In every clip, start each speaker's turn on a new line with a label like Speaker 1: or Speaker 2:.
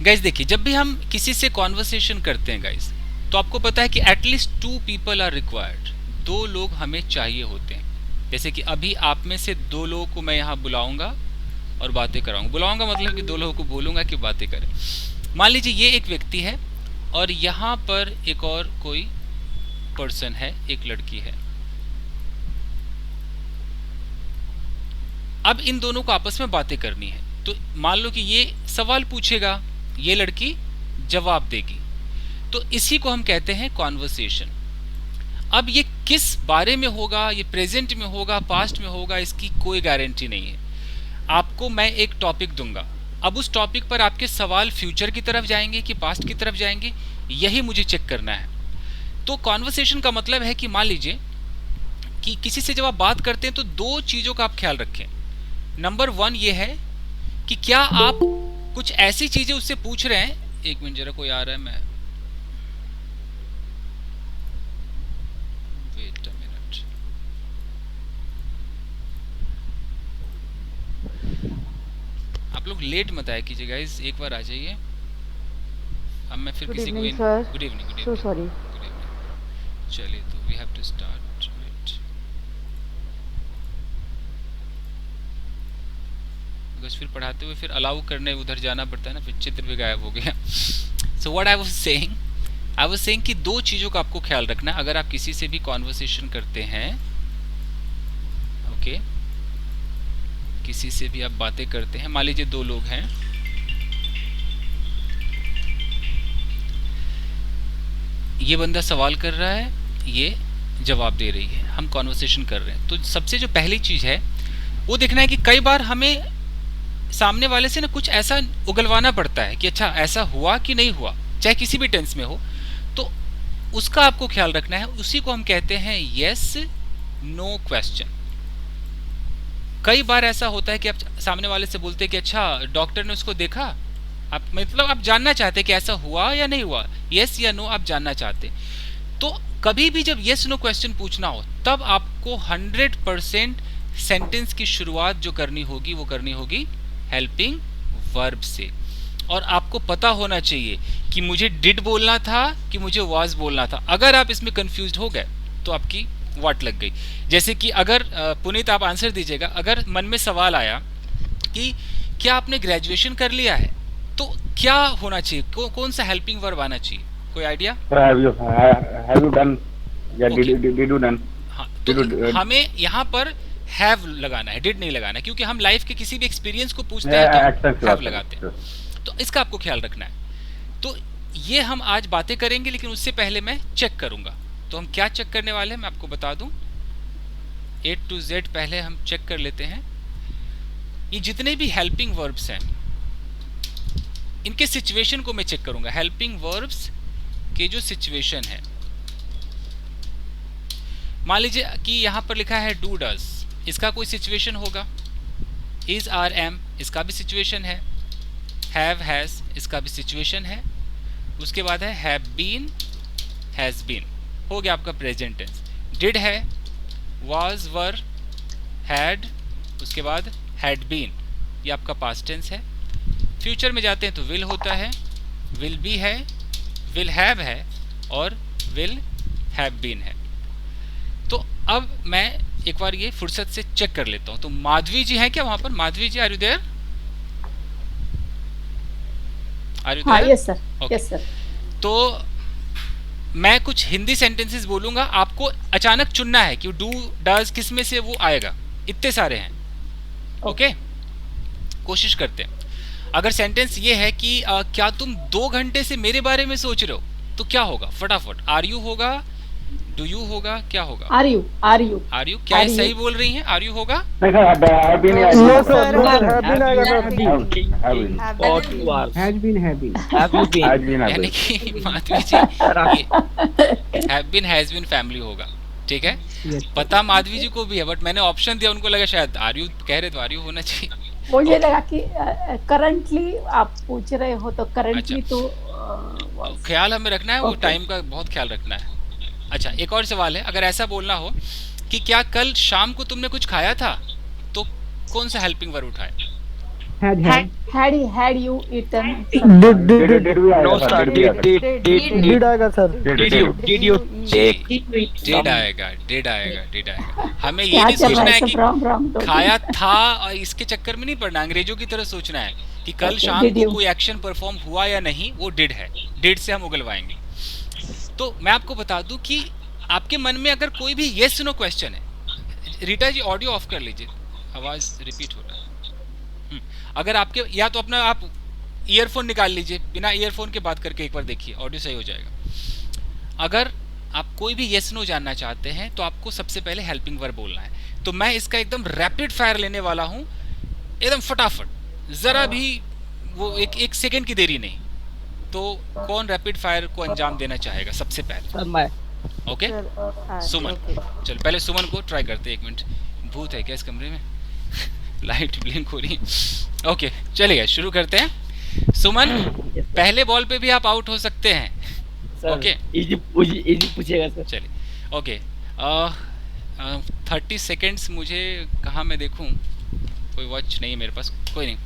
Speaker 1: Guys देखिए, जब भी हम किसी से कॉन्वर्सेशन करते हैं गाइस, तो आपको पता है कि एटलीस्ट 2 people आर रिक्वायर्ड, 2 लोग हमें चाहिए होते हैं। जैसे कि अभी आप में से 2 लोगों को मैं यहाँ बुलाऊंगा और बातें कराऊंगा। बुलाऊंगा मतलब कि 2 लोगों को बोलूंगा कि बातें करें। मान लीजिए ये एक व्यक्ति है और यहाँ पर एक और कोई पर्सन है, एक लड़की है। अब इन दोनों को आपस में बातें करनी है। तो मान लो कि ये सवाल पूछेगा, ये लड़की जवाब देगी, तो इसी को हम कहते हैं कॉन्वर्सेशन। अब ये किस बारे में होगा, ये प्रेजेंट में होगा, पास्ट में होगा, इसकी कोई गारंटी नहीं है। आपको मैं एक टॉपिक दूंगा, अब उस टॉपिक पर आपके सवाल फ्यूचर की तरफ जाएंगे कि पास्ट की तरफ जाएंगे, यही मुझे चेक करना है। तो कॉन्वर्सेशन का मतलब है कि मान लीजिए कि किसी से जब आप बात करते हैं तो 2 चीज़ों का आप ख्याल रखें। नंबर 1 ये है कि क्या आप कुछ ऐसी चीज़ें उससे पूछ रहे हैं। एक मिनट जरा, कोई आ रहा है, मैं वेट अ मिनट। आप लोग लेट मत आया कीजिए गाइस, एक बार आ जाइए। अब मैं फिर
Speaker 2: Good
Speaker 1: किसी को
Speaker 2: evening, sir.
Speaker 1: Good evening, good
Speaker 2: So
Speaker 1: evening,
Speaker 2: sorry.
Speaker 1: Good evening. चलिए, तो we have to start wait, because फिर पढ़ाते हुए फिर अलाउ करने उधर जाना पड़ता है ना, फिर चित्र भी गायब हो गया। So what I was saying कि 2 चीज़ों का आपको ख्याल रखना है अगर आप किसी से भी कॉन्वर्सेशन करते हैं। ओके, किसी से भी आप बातें करते हैं, मान लीजिए 2 लोग हैं, ये बंदा सवाल कर रहा है, ये जवाब दे रही है, हम कॉन्वर्सेशन कर रहे हैं। तो सबसे जो पहली चीज़ है वो देखना है कि कई बार हमें सामने वाले से ना कुछ ऐसा उगलवाना पड़ता है कि अच्छा ऐसा हुआ कि नहीं हुआ, चाहे किसी भी टेंस में हो, तो उसका आपको ख्याल रखना है। उसी को हम कहते हैं यस नो क्वेश्चन। कई बार ऐसा होता है कि आप सामने वाले से बोलते हैं कि अच्छा डॉक्टर ने उसको देखा, आप मतलब आप जानना चाहते हैं कि ऐसा हुआ या नहीं हुआ, यस या नो आप जानना चाहते। तो कभी भी जब यस नो क्वेश्चन पूछना हो तब आपको 100% सेंटेंस की शुरुआत जो करनी होगी वो करनी होगी हेल्पिंग वर्ब से। और आपको पता होना चाहिए कि मुझे डिड बोलना था कि मुझे वाज बोलना था। अगर आप इसमें कंफ्यूज हो गए तो आपकी वाट लग गई। जैसे कि अगर पुनीत आप आंसर दीजिएगा, अगर मन में सवाल आया कि क्या आपने ग्रेजुएशन कर लिया है, तो क्या होना चाहिए, कौन सा हेल्पिंग वर्ब आना चाहिए, कोई idea?
Speaker 3: Have you done? Yeah,
Speaker 1: okay,
Speaker 3: did you done?
Speaker 1: हाँ, तो
Speaker 3: Did you?
Speaker 1: हमें यहाँ पर हैव लगाना है, डिड नहीं लगाना है, क्योंकि हम लाइफ के किसी भी एक्सपीरियंस को पूछते हैं तो
Speaker 3: Accent
Speaker 1: हैव
Speaker 3: clause.
Speaker 1: लगाते हैं। तो इसका आपको ख्याल रखना है। तो ये हम आज बातें करेंगे, लेकिन उससे पहले मैं चेक करूंगा। तो हम क्या चेक करने वाले हैं मैं आपको बता दूं। A to Z पहले हम चेक कर लेते हैं। ये जितने भी हेल्पिंग वर्ब्स हैं इनके सिचुएशन को मैं चेक करूंगा। हेल्पिंग वर्ब्स के जो सिचुएशन है, मान लीजिए कि यहाँ पर लिखा है डू डज, इसका कोई सिचुएशन होगा। इज आर एम, इसका भी सिचुएशन है। हैव हैज, इसका भी सिचुएशन है। उसके बाद है हैव बीन, हैज बीन, हो गया आपका प्रेजेंट टेंस। डिड है, वाज वर, हैड, उसके बाद हैड बीन, ये आपका पास्ट टेंस है। फ्यूचर में जाते हैं तो विल होता है, विल बी है, विल हैव है और विल हैव बीन है। तो अब मैं एक बार ये फुर्सत से चेक कर लेता हूं। तो माधवी जी हैं क्या वहां पर? Madhavi ji, are you there? Are you
Speaker 2: हाँ,
Speaker 1: there?
Speaker 2: yes sir. Yes sir.
Speaker 1: तो मैं कुछ हिंदी सेंटेंसेस बोलूंगा, आपको अचानक चुनना है कि डू डज किस में से वो आएगा। इतने सारे हैं। ओके, कोशिश करते हैं। अगर सेंटेंस ये है कि क्या तुम 2 घंटे से मेरे बारे में सोच रहे हो, तो क्या होगा? फटाफट आर यू होगा, डू यू होगा, क्या होगा?
Speaker 2: Are you? Are you?
Speaker 1: Are you, क्या
Speaker 2: Are
Speaker 1: ये सही
Speaker 2: you?
Speaker 1: बोल रही हैं? आर यू होगा?
Speaker 3: No, sir, have been.
Speaker 4: No, sir.
Speaker 3: Have
Speaker 4: No,
Speaker 3: been.
Speaker 4: sir. Have been. I got
Speaker 3: Have
Speaker 4: been.
Speaker 3: been. Have been.
Speaker 4: For 2 hours.
Speaker 5: Has been, have been.
Speaker 4: Have you been?
Speaker 3: Has been. Have
Speaker 1: यानी
Speaker 3: been.
Speaker 1: कि माधवी जी ये have been has been family होगा। ठीक है,
Speaker 5: Yes.
Speaker 1: पता माधवी जी को भी है, बट मैंने ऑप्शन दिया, उनको लगा शायद आर यू कह रहे तो आर यू होना चाहिए।
Speaker 2: मुझे लगा कि करंटली आप पूछ रहे हो तो करंटली
Speaker 1: अच्छा।
Speaker 2: तो
Speaker 1: ख्याल हमें रखना है, वो
Speaker 2: Okay.
Speaker 1: टाइम का बहुत ख्याल रखना है। अच्छा, एक और सवाल है। अगर ऐसा बोलना हो कि क्या कल शाम को तुमने कुछ खाया था, तो कौन सा हेल्पिंग वर्ब उठाए?
Speaker 2: had you eaten
Speaker 4: Did
Speaker 2: something?
Speaker 3: Did we
Speaker 5: No
Speaker 3: आएगा
Speaker 5: sir,
Speaker 3: sir? Did we आएगा?
Speaker 4: did आएगा सर?
Speaker 5: did you
Speaker 1: जी
Speaker 5: take
Speaker 1: डेड
Speaker 5: some?
Speaker 1: आएगा, डेड आएगा, डेड आएगा। हमें ये
Speaker 2: क्या
Speaker 1: नहीं
Speaker 2: चल रहा
Speaker 1: सोचना
Speaker 2: है,
Speaker 1: है
Speaker 2: सब
Speaker 1: कि
Speaker 2: रॉन्ग रॉन्ग
Speaker 1: खाया था और इसके चक्कर में नहीं पड़ना, अंग्रेजों की तरह सोचना है कि कल
Speaker 2: Okay,
Speaker 1: शाम
Speaker 2: did
Speaker 1: को
Speaker 2: you?
Speaker 1: कोई एक्शन परफॉर्म हुआ या नहीं, वो डिड है, डिड से हम उगलवाएंगे। तो मैं आपको बता दूं कि आपके मन में अगर कोई भी येस नो क्वेश्चन है, रीटा जी ऑडियो ऑफ कर लीजिए, आवाज रिपीट हो रहा है। अगर आपके, या तो अपना आप ईयरफोन निकाल लीजिए, बिना ईयरफोन के बात करके एक बार देखिए, ऑडियो सही हो जाएगा। अगर आप कोई भी येस नो जानना चाहते हैं तो आपको सबसे पहले हेल्पिंग वर्ब बोलना है। तो मैं इसका एकदम रैपिड फायर लेने वाला हूं, एकदम फटाफट, जरा भी वो एक सेकंड की देरी नहीं। तो कौन रैपिड फायर को अंजाम देना चाहेगा सबसे पहले?
Speaker 5: Sir, my
Speaker 1: ओके, सुमन। चल पहले सुमन को ट्राई करते हैं, 1 मिनट। भूत है क्या इस कमरे में? लाइट ब्लिंक हो रही। ओके चलिए शुरू करते हैं। सुमन, पहले बॉल पे भी आप आउट हो सकते हैं।
Speaker 5: sir,
Speaker 1: Okay.
Speaker 5: easy पूछेगा सर।
Speaker 1: चलिए ओके, 30 सेकेंड्स मुझे कहाँ मैं देखूं, कोई वॉच नहीं है मेरे पास, कोई नहीं।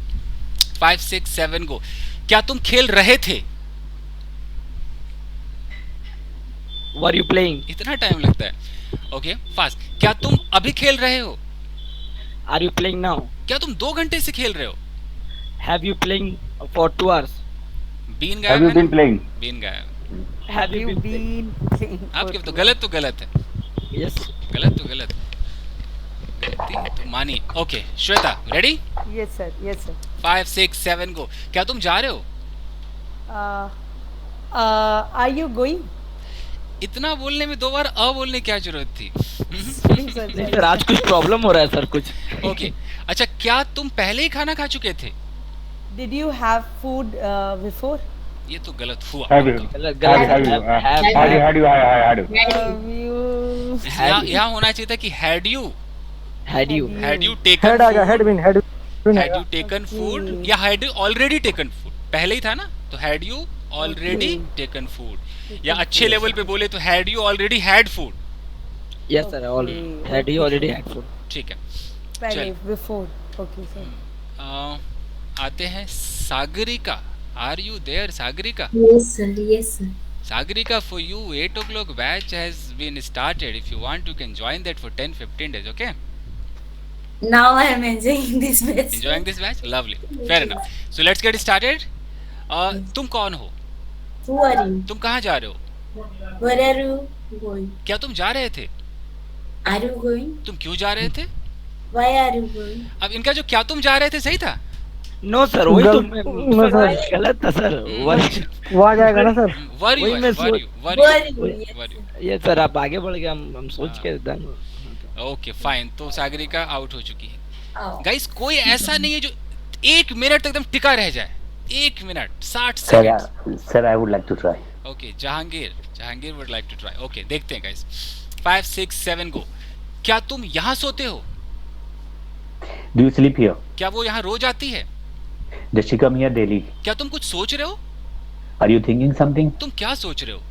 Speaker 1: 5 6 7 गो। क्या तुम खेल रहे थे?
Speaker 5: Were you playing?
Speaker 1: इतना टाइम लगता है? Okay fast. क्या तुम अभी खेल रहे हो?
Speaker 5: Are you playing now?
Speaker 1: क्या तुम 2 घंटे से खेल रहे हो?
Speaker 5: Have you playing for 2 hours?
Speaker 1: Been
Speaker 3: Have
Speaker 1: गायब
Speaker 3: you
Speaker 1: है ना?
Speaker 3: been playing?
Speaker 1: बीन गायब।
Speaker 5: Have you been playing?
Speaker 1: आपके तो गलत है,
Speaker 5: Yes.
Speaker 1: गलत तो गलत, गलती तो मानी। Okay Shweta, ready?
Speaker 6: Yes, sir. Yes, sir.
Speaker 1: 5 6 7 गो। क्या तुम जा रहे हो?
Speaker 6: Are you going?
Speaker 1: इतना बोलने में 2 बार अ बोलने की क्या जरूरत थी?
Speaker 6: Sorry, sir.
Speaker 5: नहीं सर, आज कुछ प्रॉब्लम हो रहा है सर कुछ।
Speaker 1: ओके अच्छा, क्या तुम पहले ही खाना खा चुके थे?
Speaker 6: Did you have food before?
Speaker 1: ये तो गलत हुआ।
Speaker 3: Have you?
Speaker 5: गलत
Speaker 3: Had you? Had you? Had you?
Speaker 6: Have you?
Speaker 1: यहाँ होना चाहिए था कि had you
Speaker 5: Had you?
Speaker 1: taken
Speaker 4: Head आएगा, head win
Speaker 1: had you taken food या had you already taken food? पहले ही था ना, तो had you already taken food, या अच्छे लेवल पे बोले तो had you already had food।
Speaker 5: Yes sir, had you already had food?
Speaker 1: ठीक है,
Speaker 6: Pehले, before. Okay, sir.
Speaker 1: आते हैं Sagarika. Are you there Sagarika?
Speaker 7: Yes, sir. Yes, sir.
Speaker 1: Sagarika, for you 8 o'clock batch has been started. If you want you can join that for 10-15 days, okay?
Speaker 7: Now I am enjoying this best.
Speaker 1: Enjoying this batch? Lovely. Fair enough. So let's get started. तुम कौन हो?
Speaker 7: Who are you?
Speaker 1: तुम कहाँ जा रहे हो?
Speaker 7: Where are you going?
Speaker 1: क्या तुम जा रहे थे?
Speaker 7: Are you going?
Speaker 1: तुम क्यों जा रहे थे?
Speaker 7: Why are you going?
Speaker 1: अब इनका जो क्या तुम जा रहे थे सही था?
Speaker 5: No sir, वही तो
Speaker 4: No, sir.
Speaker 5: गलत था सर।
Speaker 4: वहाँ जाएगा ना सर?
Speaker 1: Were you?
Speaker 5: वही मैं
Speaker 1: Were you? Were
Speaker 7: Were
Speaker 1: you?
Speaker 7: you? Yes,
Speaker 1: Were you?
Speaker 5: ये सर आप आगे बढ़ गए, हम सोच के done।
Speaker 1: ओके फाइन, तो सागरिका आउट हो चुकी है।
Speaker 7: Oh.
Speaker 1: गाइस कोई ऐसा नहीं है जो 1 मिनट तक एकदम टिका रह जाए। 1 minute 60
Speaker 8: Sir,
Speaker 1: second.
Speaker 8: sir, I would like to try.
Speaker 1: Okay Jahangir would like to try. Okay देखते हैं गाइस। 5 6 7 गो। क्या तुम यहाँ सोते हो?
Speaker 8: Do you sleep here?
Speaker 1: क्या वो यहाँ रोज आती है?
Speaker 8: Does she come here daily?
Speaker 1: क्या तुम कुछ सोच रहे हो?
Speaker 8: Are you thinking something?
Speaker 1: तुम क्या सोच रहे हो?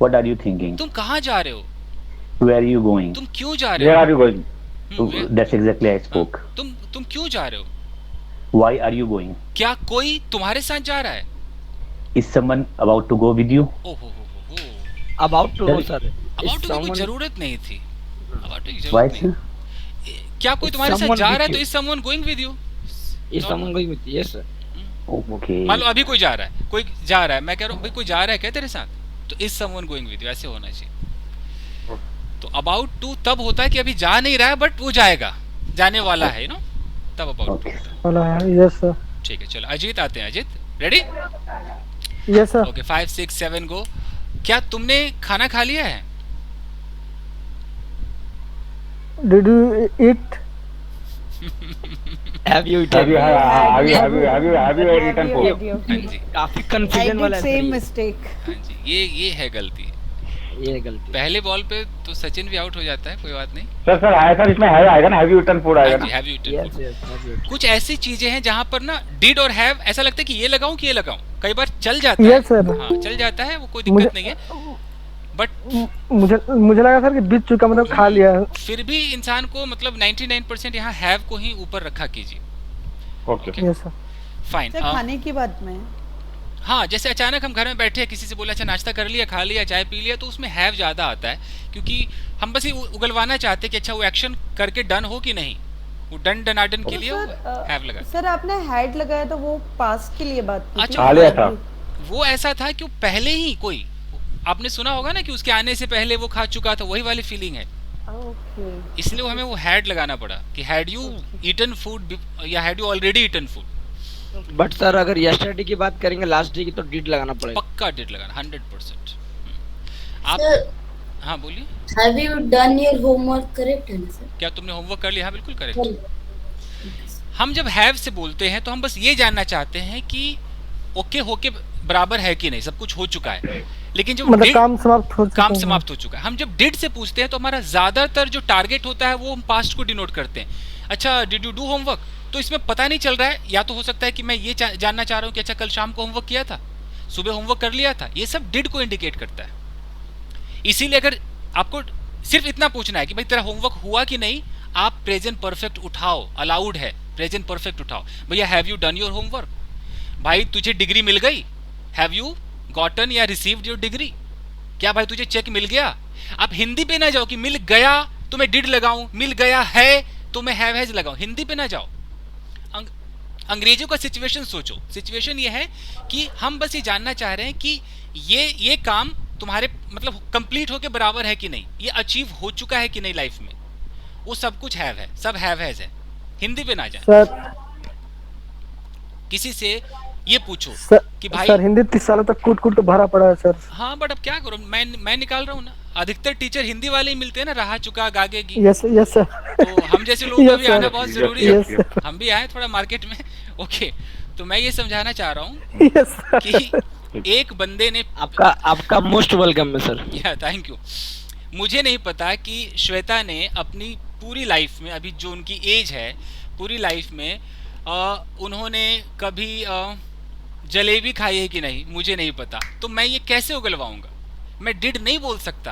Speaker 8: What are you thinking?
Speaker 1: तुम कहाँ जा रहे हो?
Speaker 8: Where are you going?
Speaker 1: तुम क्यों जा रहे
Speaker 3: Where
Speaker 1: हो?
Speaker 3: are you going?
Speaker 8: That's exactly I spoke.
Speaker 1: तुम क्यों जा रहे हो?
Speaker 8: Why are you going?
Speaker 1: क्या कोई तुम्हारे साथ जा रहा है?
Speaker 8: Is someone about to go with you?
Speaker 1: ओहो हो।
Speaker 5: About to go sir.
Speaker 1: About की कोई जरूरत नहीं थी। अबाउट की
Speaker 8: Why,
Speaker 1: जरूरत
Speaker 8: sir?
Speaker 1: नहीं। क्या कोई
Speaker 5: Is
Speaker 1: तुम्हारे साथ
Speaker 5: someone
Speaker 1: जा
Speaker 5: with
Speaker 1: रहा है? तो
Speaker 5: you?
Speaker 1: Is someone going with you?
Speaker 5: Is someone going with you? Yes sir.
Speaker 8: Oh, okay.
Speaker 1: मान लो अभी कोई जा रहा है, कोई जा रहा है, मैं कह रहा हूँ भाई कोई जा रहा है क्या तेरे साथ, तो is someone going with you ऐसे होना चाहिए। तो अबाउट टू तब होता है कि अभी जा नहीं रहा है बट वो जाएगा, जाने वाला है, नो, तब अबाउट
Speaker 8: Okay.
Speaker 1: टू।
Speaker 4: बोला है, yes sir.
Speaker 1: ठीक है चलो अजीत आते हैं। Ajit ready?
Speaker 4: Yes sir.
Speaker 1: Okay 5 6 7 गो। क्या तुमने खाना खा लिया है?
Speaker 4: Did you eat?
Speaker 5: Have you
Speaker 3: Have you?
Speaker 5: eaten?
Speaker 3: Have you eaten
Speaker 6: Have
Speaker 3: food?
Speaker 6: you?
Speaker 1: हाँ जी
Speaker 5: काफी
Speaker 6: I
Speaker 5: कंफ्यूजन
Speaker 6: did
Speaker 5: वाला है
Speaker 6: same
Speaker 5: सर
Speaker 6: mistake.
Speaker 1: हाँ जी, ये है गलती।
Speaker 5: ये गलती।
Speaker 1: पहले बॉल पे तो सचिन भी आउट हो जाता है, कोई बात नहीं।
Speaker 3: सर आया सर, इसमें है आएगा ना, Have you eaten food
Speaker 1: हाँ
Speaker 3: आएगा
Speaker 1: जी,
Speaker 3: ना?
Speaker 1: have you eaten
Speaker 5: Yes
Speaker 1: food?
Speaker 5: yes, have you eaten?
Speaker 1: कुछ ऐसी चीजें हैं जहां पर ना डिड और हैव ऐसा लगता है कि ये लगाऊं कि ये लगाऊं, कई बार चल जाता
Speaker 4: Yes,
Speaker 1: है।
Speaker 4: sir.
Speaker 1: हाँ चल जाता है, वो कोई
Speaker 4: मुझे-
Speaker 1: दिक्कत नहीं है, बट
Speaker 4: मुझे लगा सर कि बीत चुका, मतलब खा लिया है।
Speaker 1: फिर भी इंसान को मतलब 99% यहाँ हैव को ही ऊपर रखा कीजिए।
Speaker 3: Okay.
Speaker 4: Yes, sir.
Speaker 1: Fine.
Speaker 6: Sir खाने की बात में
Speaker 1: हाँ, जैसे अचानक हम घर में बैठे हैं, किसी से बोला अच्छा नाश्ता कर लिया, खा लिया, चाय पी लिया, तो उसमें हैव ज़्यादा आता है, क्योंकि हम बस ये उगलवाना चाहते हैं कि अच्छा वो एक्शन करके डन हो कि नहीं, वो डन डनाडन के लिए हैव लगा।
Speaker 6: सर आपने हैड लगाया तो वो पास्ट के लिए बात की
Speaker 1: अच्छा,
Speaker 3: खा लिया था।
Speaker 1: वो ऐसा था कि वो पहले ही कोई, आपने सुना होगा ना कि उसके आने से पहले वो खा चुका था, वही वाली फीलिंग है,
Speaker 6: ओके
Speaker 1: इसलिए हमें वो हैड लगाना पड़ा कि हैड यू ईटन फूड या had you already eaten food.
Speaker 5: But sir अगर यस्टरडे की बात करेंगे, लास्ट डे की, तो डिड लगाना पड़ेगा।
Speaker 1: पक्का डिड लगाना 100%। आप
Speaker 7: Sir,
Speaker 1: हाँ बोलिए,
Speaker 7: have you done your homework correct है ना सर?
Speaker 1: क्या तुमने होमवर्क कर लिया? हाँ बिल्कुल करेक्ट। हम जब हैव से बोलते हैं तो हम बस ये जानना चाहते हैं कि ओके होके बराबर है कि नहीं, सब कुछ हो चुका है, लेकिन जब
Speaker 4: मतलब
Speaker 1: did-
Speaker 4: काम समाप्त हो चुका
Speaker 1: काम
Speaker 4: है।
Speaker 1: समाप्त हो चुका है, हम जब डिड से पूछते हैं तो हमारा ज्यादातर जो टारगेट होता है वो हम पास्ट को डिनोट करते हैं। अच्छा डिड यू डू होमवर्क, तो इसमें पता नहीं चल रहा है, या तो हो सकता है कि मैं ये जानना चाह रहा हूँ कि अच्छा कल शाम को होमवर्क किया था, सुबह होमवर्क कर लिया था, ये सब डिड को इंडिकेट करता है। इसीलिए अगर आपको सिर्फ इतना पूछना है कि भाई तेरा होमवर्क हुआ कि नहीं, आप प्रेजेंट परफेक्ट उठाओ, अलाउड है, प्रेजेंट परफेक्ट उठाओ। भैया have you done your homework, भाई तुझे डिग्री मिल गई, हैव यू गॉटन या रिसीव्ड योर डिग्री, क्या भाई तुझे चेक मिल गया। आप हिंदी पे ना जाओ कि मिल गया तो मैं डिड लगाऊं, मिल गया है तो मैं हैव हैज लगाऊं, हिंदी पे ना जाओ। अंग्रेजों का सिचुएशन सोचो, सिचुएशन ये है कि हम बस ये जानना चाह रहे हैं कि ये काम तुम्हारे मतलब कंप्लीट होके बराबर है कि नहीं, ये अचीव हो चुका है कि नहीं लाइफ में, वो सब कुछ हैव है, सब हैव हैज है। हिंदी पे ना जाए,
Speaker 4: सर
Speaker 1: किसी से ये पूछो
Speaker 4: सर
Speaker 1: कि भाई
Speaker 4: सर हिंदी 30 सालों तक कूट कूट भरा पड़ा है सर।
Speaker 1: हाँ बट अब क्या करूं, मैं निकाल रहा हूँ ना, अधिकतर टीचर हिंदी वाले ही मिलते हैं ना, रहा चुका गागे की,
Speaker 4: यस यस सर।
Speaker 1: तो हम जैसे लोगों का
Speaker 4: Yes,
Speaker 1: भी
Speaker 4: sir.
Speaker 1: आना बहुत जरूरी है,
Speaker 4: Yes, sir.
Speaker 1: हम भी आए थोड़ा मार्केट में। ओके, तो मैं ये समझाना चाह रहा हूँ
Speaker 4: यस सर।
Speaker 1: कि एक बंदे ने
Speaker 5: आपका मोस्ट वेलकम है सर।
Speaker 1: या थैंक यू। मुझे नहीं पता कि श्वेता ने अपनी पूरी लाइफ में, अभी जो उनकी एज है, पूरी लाइफ में उन्होंने कभी जलेबी खाई है कि नहीं, मुझे नहीं पता, तो मैं ये कैसे उगलवाऊंगा, मैं डिड नहीं बोल सकता,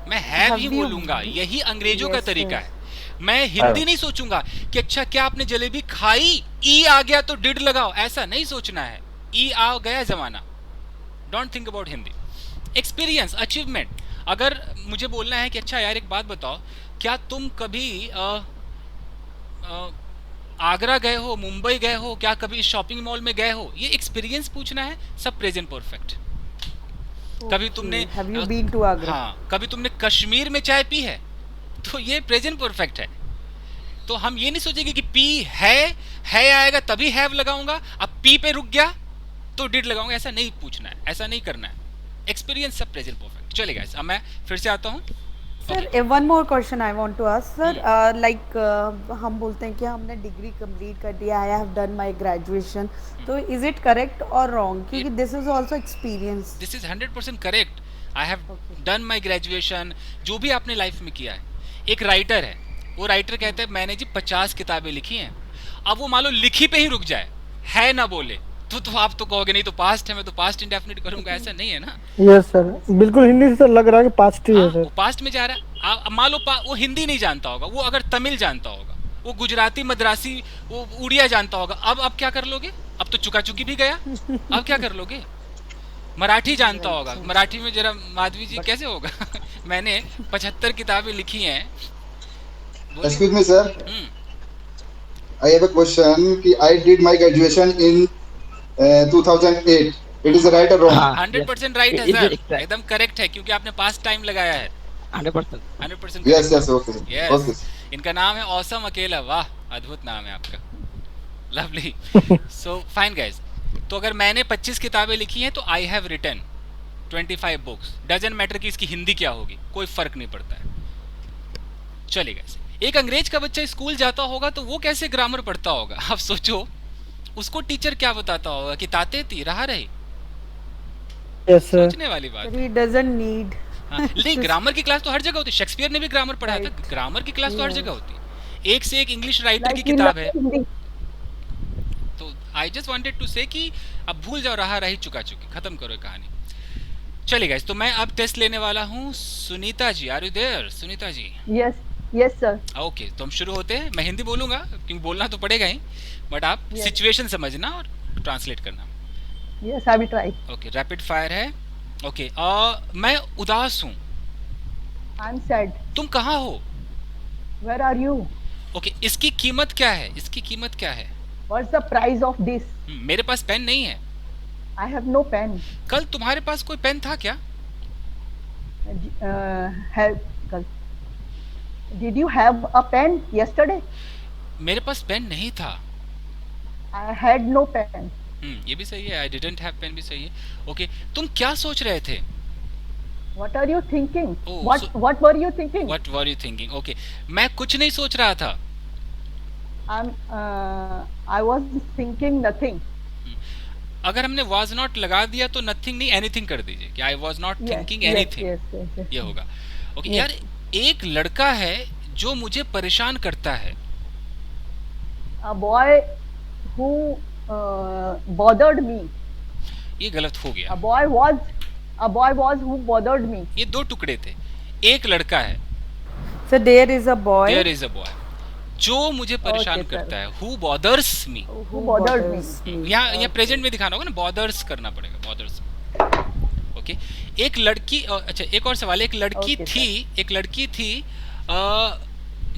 Speaker 1: मैं हैव ही बोलूंगा, यही अंग्रेजों का तरीका है। मैं हिंदी नहीं सोचूंगा कि अच्छा क्या आपने जलेबी खाई, ई आ गया तो डिड लगाओ, ऐसा नहीं सोचना है, ई आ गया जमाना, don't think about Hindi. Experience, achievement, अगर मुझे बोलना है कि अच्छा यार एक बात बताओ, क्या तुम कभी आगरा गए हो, मुंबई गए हो, क्या कभी शॉपिंग मॉल में गए हो, ये एक्सपीरियंस पूछना है, सब प्रेजेंट परफेक्ट। कभी तुमने
Speaker 6: Have you been to Agra?
Speaker 1: हाँ, कभी तुमने कश्मीर में चाय पी है, तो ये प्रेजेंट परफेक्ट है। तो हम ये नहीं सोचेंगे कि पी है आएगा तभी हैव लगाऊंगा, अब पी पे रुक गया तो डिड लगाऊंगा, ऐसा नहीं पूछना है, ऐसा नहीं करना है। एक्सपीरियंस सब प्रेजेंट परफेक्ट चलेगा। ऐसा अब मैं फिर से आता हूँ
Speaker 6: sir one more question I want to ask sir, like हम बोलते हैं कि हमने डिग्री कंप्लीट कर दिया, I have done my graduation, तो इज इट करेक्ट और रॉन्ग, क्योंकि this is also experience.
Speaker 1: This is 100% correct. I have done my graduation, जो भी आपने लाइफ में किया है। एक राइटर है, वो राइटर कहते हैं मैंने जी 50 किताबें लिखी हैं, अब वो मान लो लिखी पे ही रुक जाए, है ना बोले, तो आप तो कहोगे नहीं तो पास्ट है, मैं तो पास्ट इंडेफिनिट करूंगा, ऐसा नहीं है ना।
Speaker 4: यस सर, बिल्कुल हिंदी से तो लग रहा है कि पास्ट ही है
Speaker 1: हाँ,
Speaker 4: सर।
Speaker 1: वो पास्ट में जा रहा है। अब मान लो वो हिंदी नहीं जानता होगा, वो अगर तमिल जानता होगा, वो गुजराती मद्रासी वो उड़िया जानता होगा, अब क्या कर लोगे, अब तो चुका चुकी भी गया, अब क्या कर लोगे। मराठी जानता होगा, मराठी में जरा माधवी जी कैसे होगा। मैंने 75 किताबें लिखी हैं।
Speaker 9: Excuse me, sir. I have a question. I did my graduation in 2008. It is right or wrong?
Speaker 1: 100% right है सर, एकदम करेक्ट है, क्योंकि आपने पास्ट टाइम लगाया है। 100%
Speaker 9: Yes, yes, okay.
Speaker 1: Yes.
Speaker 9: Okay.
Speaker 1: इनका नाम है औसम अकेला, वाह अद्भुत नाम है आपका, लवली। सो फाइन गाइस, तो अगर मैंने 25 किताबें लिखी हैं तो I have written 25 books, doesn't matter कि इसकी हिंदी क्या होगी, कोई फर्क नहीं पड़ता है। चलेगा ऐसे। एक अंग्रेज का बच्चा स्कूल जाता होगा तो वो कैसे ग्रामर पढ़ता होगा, आप सोचो, उसको टीचर क्या बताता होगा कि ताते ती रहा रही।
Speaker 4: यस सर,
Speaker 1: सोचने वाली बात।
Speaker 6: He doesn't need.
Speaker 1: नहीं, ग्रामर की क्लास तो हर जगह होती है, शेक्सपियर ने भी ग्रामर पढ़ाया था, ग्रामर की क्लास तो हर जगह होती है, एक से एक इंग्लिश राइटर की किताब है। तो आई जस्ट वांटेड टू से कि अब भूल जाओ, रहा रही चुका चुकी, खत्म करो कहानी। चलिए गाइस, तो मैं अब टेस्ट लेने वाला हूँ। Sunita ji, are you there? Sunita ji,
Speaker 2: yes Yes, sir.
Speaker 1: Okay, तो हम शुरू होते हैं। मैं हिंदी बोलूंगा क्योंकि बोलना तो पड़ेगा ही, बट आप
Speaker 2: Yes.
Speaker 1: सिचुएशन समझना और ट्रांसलेट करना।
Speaker 2: Yes, I will try.
Speaker 1: Okay, rapid fire है। ओके, मैं उदास हूँ।
Speaker 2: I'm sad.
Speaker 1: तुम कहाँ हो?
Speaker 2: Where are you?
Speaker 1: ओके, इसकी कीमत क्या है? इसकी कीमत क्या है?
Speaker 2: What's the price of this?
Speaker 1: मेरे पास पेन नहीं है।
Speaker 2: I have no pen.
Speaker 1: कल तुम्हारे पास कोई पेन था क्या?
Speaker 2: Help. Did you have a pen yesterday?
Speaker 1: मेरे पास पेन नहीं था।
Speaker 2: I had no pen.
Speaker 1: ये भी सही है। आई डिडंट हैव पेन भी सही है। ओके, तुम क्या सोच रहे थे?
Speaker 2: What are you thinking?
Speaker 1: Oh,
Speaker 2: What were you thinking?
Speaker 1: What were you thinking? Okay, मैं कुछ नहीं सोच रहा था।
Speaker 2: I was thinking nothing.
Speaker 1: अगर हमने वाज नॉट लगा दिया तो नथिंग नहीं एनीथिंग कर दीजिए कि I was not thinking anything.
Speaker 2: Yes.
Speaker 1: ये होगा। Okay
Speaker 2: Yes.
Speaker 1: यार, एक लड़का है जो मुझे परेशान करता है।
Speaker 2: A boy who bothered me.
Speaker 1: ये गलत हो गया।
Speaker 2: A boy was who bothered me.
Speaker 1: ये दो टुकड़े थे। एक लड़का है,
Speaker 6: So there is a boy
Speaker 1: there is a boy, जो मुझे परेशान
Speaker 2: Okay, sir.
Speaker 1: करता है। Who bothers me.
Speaker 2: Who bothered me.
Speaker 1: यहाँ प्रेजेंट में दिखाना होगा ना, बॉदर्स करना पड़ेगा, बॉदर्स। ओके, एक लड़की, अच्छा एक और सवाल। एक लड़की
Speaker 2: Okay,
Speaker 1: थी, एक लड़की थी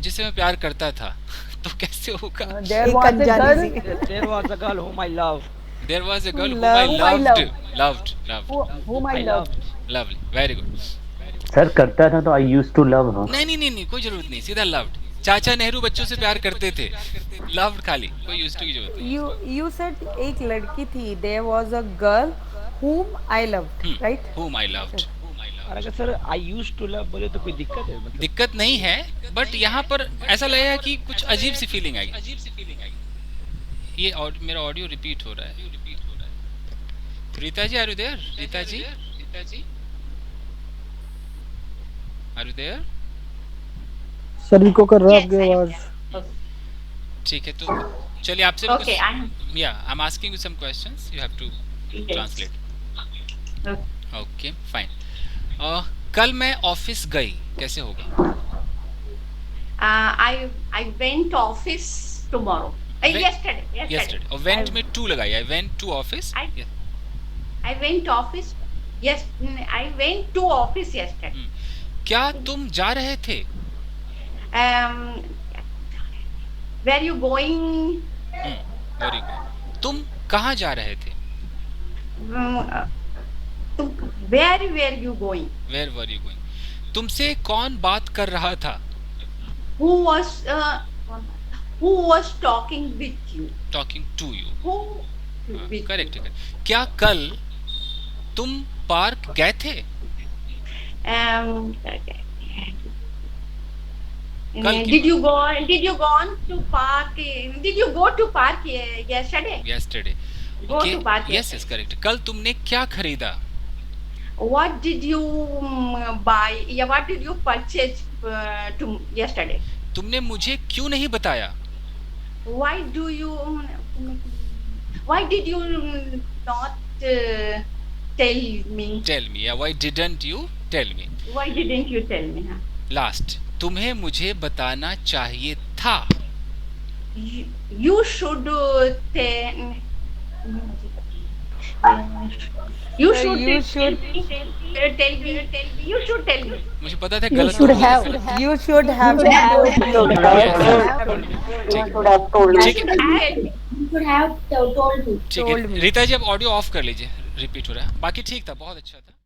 Speaker 1: जिसे मैं प्यार करता था। तो कैसे होगा?
Speaker 2: There
Speaker 6: एक
Speaker 2: was a
Speaker 6: अनजानी
Speaker 2: girl
Speaker 6: सी-
Speaker 5: There was a girl whom I love.
Speaker 1: There was a girl whom
Speaker 6: Whom
Speaker 1: I
Speaker 2: I
Speaker 1: loved.
Speaker 2: whom I loved.
Speaker 1: Lovely, very good.
Speaker 8: Sir करता था तो I used to love her.
Speaker 1: नहीं, कोई जरूरत नहीं, सीधा loved। चाचा नेहरू बच्चों से प्यार करते थे। loved खाली, कोई used to की जरूरत नहीं।
Speaker 6: you said एक लड़की थी, there was a girl whom I loved, right?
Speaker 1: Whom I loved.
Speaker 5: और अगर sir I used to love बोले तो कोई दिक्कत है मतलब?
Speaker 1: दिक्कत नहीं है, बट यहाँ पर ऐसा लगेगा कि कुछ अजीब सी फीलिंग आएगी। ये मेरा ऑडियो रिपीट हो रहा है। Rita ji, are you there? Rita ji, are you there?
Speaker 4: Sir echo कर रहा है आपकी आवाज।
Speaker 1: ठीक है, तो चलिए आपसे
Speaker 7: Okay,
Speaker 1: या I am asking you some questions, you have to translate. Okay, fine. कल मैं ऑफिस गई, कैसे होगा?
Speaker 7: I went office tomorrow. Yesterday.
Speaker 1: Yesterday. और went में to लगाई। I went to office.
Speaker 7: I went office. Yes, I went to office yesterday.
Speaker 1: क्या तुम जा रहे थे?
Speaker 7: Where you going?
Speaker 1: Very good. तुम कहाँ जा रहे थे?
Speaker 7: Where were you going?
Speaker 1: Where were you going? तुमसे कौन बात कर रहा था?
Speaker 7: Who was talking with you?
Speaker 1: Talking to you.
Speaker 7: Who?
Speaker 1: Correct. क्या कल तुम पार्क गए थे?
Speaker 7: Did you go on to park? Did you go to park yesterday?
Speaker 1: Yesterday.
Speaker 7: Go to park
Speaker 1: Yes, correct. कल तुमने क्या खरीदा?
Speaker 7: What did you buy? Yeah, what did you purchase yesterday?
Speaker 1: तुमने मुझे क्यों नहीं बताया?
Speaker 7: Why did you not tell me?
Speaker 1: Tell me. Yeah, why didn't you tell me?
Speaker 7: Why didn't you tell me? Huh?
Speaker 1: Last. तुम्हें मुझे बताना चाहिए था।
Speaker 7: You should tell. You should tell me. You should tell me.
Speaker 1: मुझे पता था
Speaker 2: You
Speaker 1: गलत
Speaker 2: should
Speaker 1: होगा।
Speaker 2: have.
Speaker 6: You should have
Speaker 1: ठीक है, रीता जी अब ऑडियो ऑफ कर लीजिए, रिपीट हो रहा है। बाकी ठीक था, बहुत अच्छा था।